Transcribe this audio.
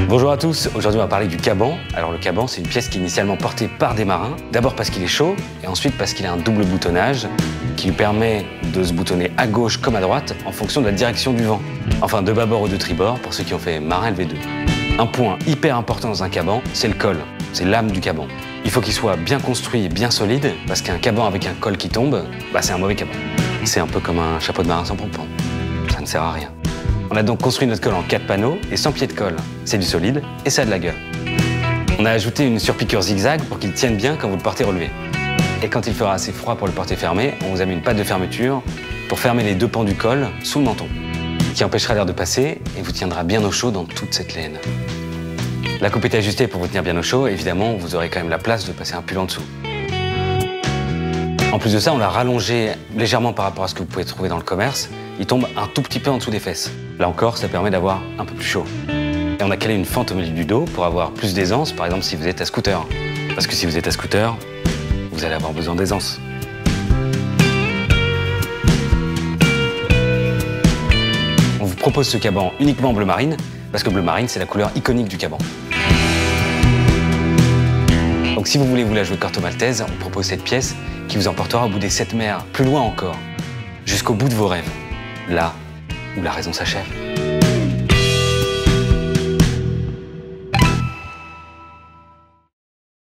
Bonjour à tous, aujourd'hui on va parler du caban. Alors le caban, c'est une pièce qui est initialement portée par des marins, d'abord parce qu'il est chaud et ensuite parce qu'il a un double boutonnage qui lui permet de se boutonner à gauche comme à droite en fonction de la direction du vent. Enfin de bâbord ou de tribord pour ceux qui ont fait marin LV2. Un point hyper important dans un caban, c'est le col, c'est l'âme du caban. Il faut qu'il soit bien construit et bien solide parce qu'un caban avec un col qui tombe, c'est un mauvais caban. C'est un peu comme un chapeau de marin sans pompon, ça ne sert à rien. On a donc construit notre colle en 4 panneaux et sans pied de colle. C'est du solide et ça a de la gueule. On a ajouté une surpiqûre zigzag pour qu'il tienne bien quand vous le portez relevé. Et quand il fera assez froid pour le porter fermé, on vous a mis une patte de fermeture pour fermer les deux pans du col sous le menton, qui empêchera l'air de passer et vous tiendra bien au chaud dans toute cette laine. La coupe est ajustée pour vous tenir bien au chaud, et évidemment vous aurez quand même la place de passer un pull en dessous. En plus de ça, on l'a rallongé légèrement par rapport à ce que vous pouvez trouver dans le commerce. Il tombe un tout petit peu en dessous des fesses. Là encore, ça permet d'avoir un peu plus chaud. Et on a calé une fente au milieu du dos pour avoir plus d'aisance, par exemple si vous êtes à scooter. Parce que si vous êtes à scooter, vous allez avoir besoin d'aisance. On vous propose ce caban uniquement bleu marine, parce que bleu marine, c'est la couleur iconique du caban. Donc si vous voulez vous la jouer Corto Maltese, on propose cette pièce qui vous emportera au bout des 7 mers, plus loin encore, jusqu'au bout de vos rêves, là où la raison s'achève.